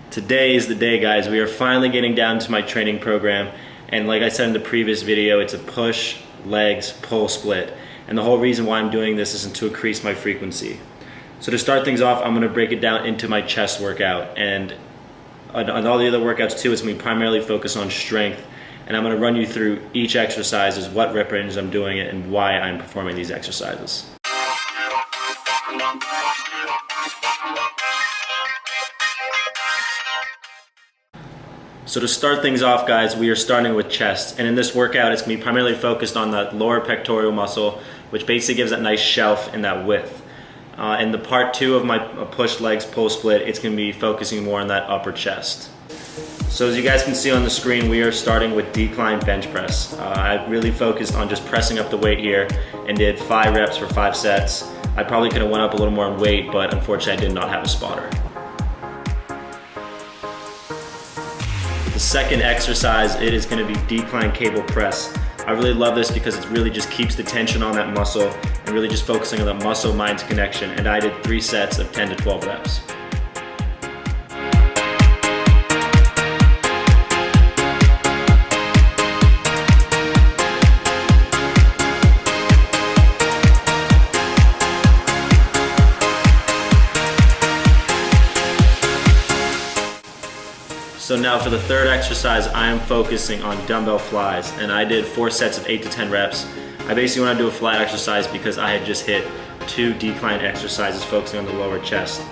Today is the day, guys. We are finally getting down to my training program, and like I said in the previous video, it's a push, legs, pull split. And the whole reason why I'm doing this is to increase my frequency. So to start things off, I'm going to break it down into my chest workout, and on all the other workouts too, it's going to be primarily focused on strength, and I'm going to run you through each exercise, what rep ranges I'm doing it, and why I'm performing these exercises. So to start things off, guys, we are starting with chest, and in this workout it's going to be primarily focused on that lower pectoral muscle, which basically gives that nice shelf and that width. In the part 2 of my push legs pull split, it's going to be focusing more on that upper chest. So as you guys can see on the screen, we are starting with decline bench press. I really focused on just pressing up the weight here and did 5 reps for 5 sets. I probably could have went up a little more in weight, but unfortunately I did not have a spotter. The second exercise, it is going to be decline cable press. I really love this because it really just keeps the tension on that muscle and really just focusing on that muscle-mind connection. And I did 3 sets of 10 to 12 reps. So now for the third exercise, I am focusing on dumbbell flies, and I did 4 sets of 8 to 10 reps. I basically want to do a flat exercise because I had just hit 2 decline exercises focusing on the lower chest.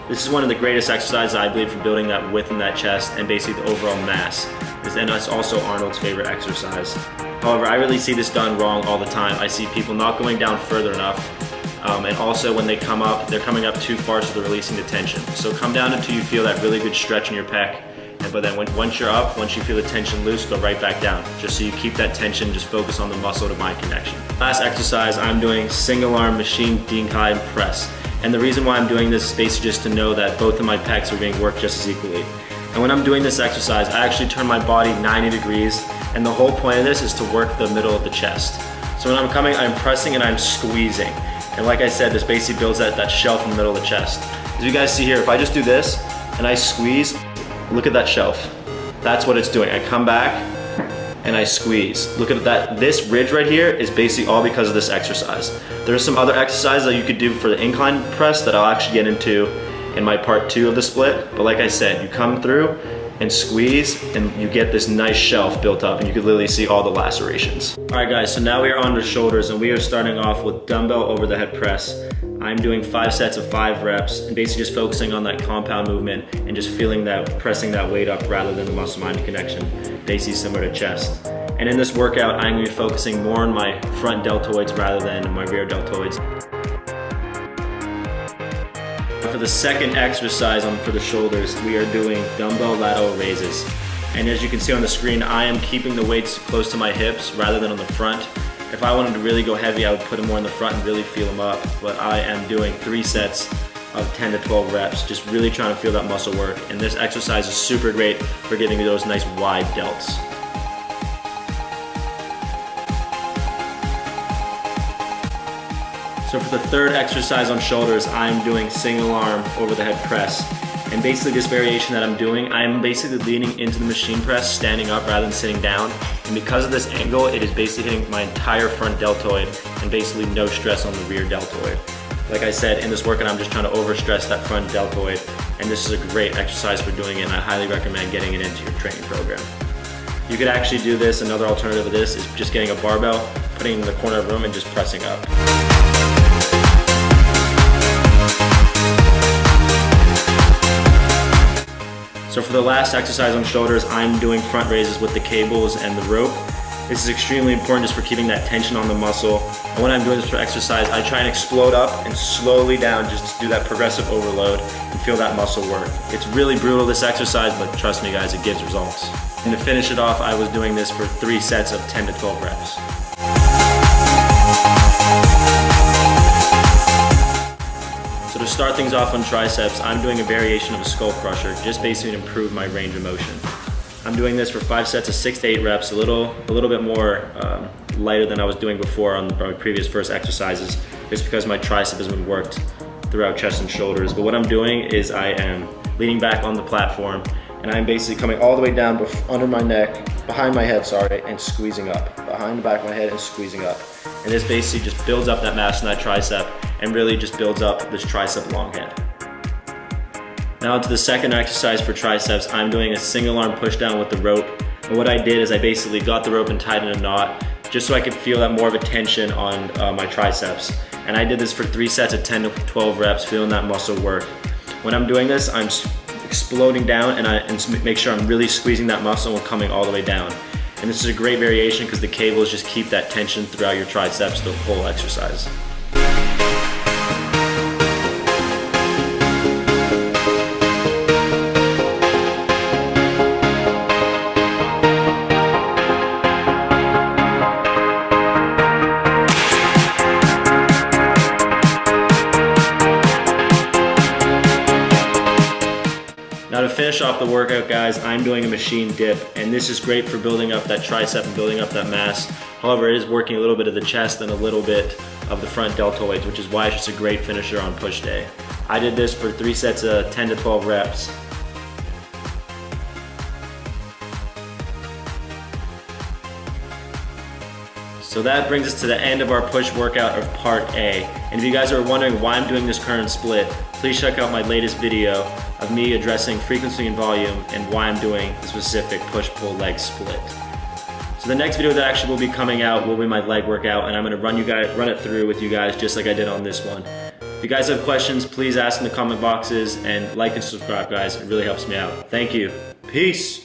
This is one of the greatest exercises, I believe, for building that width in that chest and basically the overall mass. And it's also Arnold's favorite exercise. However, I really see this done wrong all the time. I see people not going down further enough, and also when they come up, they're coming up too far, so they're releasing the tension. So come down until you feel that really good stretch in your pec. But then once you're up, once you feel the tension loose, go right back down. Just so you keep that tension, just focus on the muscle to mind connection. Last exercise, I'm doing single arm machine decline press. And the reason why I'm doing this is basically just to know that both of my pecs are being worked just as equally. And when I'm doing this exercise, I actually turn my body 90 degrees, and the whole point of this is to work the middle of the chest. So when I'm coming, I'm pressing and I'm squeezing. And like I said, this basically builds that shelf in the middle of the chest. As you guys see here, if I just do this and I squeeze, look at that shelf. That's what it's doing. I come back and I squeeze. Look at that. This ridge right here is basically all because of this exercise. There's some other exercises that you could do for the incline press that I'll actually get into in my part 2 of the split. But like I said, you come through and squeeze and you get this nice shelf built up, and you can literally see all the lacerations. All right, guys, so now we are on the shoulders, and we are starting off with dumbbell over the head press. I'm doing 5 sets of 5 reps and basically just focusing on that compound movement and just feeling that, pressing that weight up rather than the muscle-mind connection, basically similar to chest. And in this workout, I'm going to be focusing more on my front deltoids rather than my rear deltoids. For the second exercise for the shoulders, we are doing dumbbell lateral raises. And as you can see on the screen, I am keeping the weights close to my hips rather than on the front. If I wanted to really go heavy, I would put them more in the front and really feel them up. But I am doing 3 sets of 10 to 12 reps, just really trying to feel that muscle work. And this exercise is super great for giving you those nice wide delts. So for the third exercise on shoulders, I'm doing single arm over the head press. And basically this variation that I'm doing, I'm basically leaning into the machine press, standing up rather than sitting down. And because of this angle, it is basically hitting my entire front deltoid and basically no stress on the rear deltoid. Like I said, in this workout, I'm just trying to overstress that front deltoid. And this is a great exercise for doing it, and I highly recommend getting it into your training program. You could actually do this, another alternative of this is just getting a barbell, putting it in the corner of the room and just pressing up. So for the last exercise on shoulders, I'm doing front raises with the cables and the rope. This is extremely important just for keeping that tension on the muscle. And when I'm doing this for exercise, I try and explode up and slowly down just to do that progressive overload and feel that muscle work. It's really brutal, this exercise, but trust me guys, it gives results. And to finish it off, I was doing this for 3 sets of 10 to 12 reps. So to start things off on triceps, I'm doing a variation of a skull crusher, just basically to improve my range of motion. I'm doing this for 5 sets of 6 to 8 reps, a little bit more lighter than I was doing before on my previous first exercises. It's because my tricep has been worked throughout chest and shoulders. But what I'm doing is I am leaning back on the platform, and I'm basically coming all the way down under my neck, behind my head, sorry, and squeezing up. Behind the back of my head and squeezing up. And this basically just builds up that mass in that tricep and really just builds up this tricep long head. Now to the second exercise for triceps, I'm doing a single arm push down with the rope. And what I did is I basically got the rope and tied it in a knot just so I could feel that more of a tension on my triceps. And I did this for 3 sets of 10 to 12 reps, feeling that muscle work. When I'm doing this, I'm exploding down and make sure I'm really squeezing that muscle and coming all the way down. And this is a great variation because the cables just keep that tension throughout your triceps the whole exercise. Now to finish off the workout, guys, I'm doing a machine dip, and this is great for building up that tricep and building up that mass. However, it is working a little bit of the chest and a little bit of the front deltoids, which is why it's just a great finisher on push day. I did this for 3 sets of 10 to 12 reps. So that brings us to the end of our push workout of part A. And if you guys are wondering why I'm doing this current split, please check out my latest video of me addressing frequency and volume and why I'm doing the specific push-pull leg split. So the next video that actually will be coming out will be my leg workout, and I'm gonna run it through with you guys just like I did on this one. If you guys have questions, please ask in the comment boxes, and like and subscribe, guys. It really helps me out. Thank you. Peace.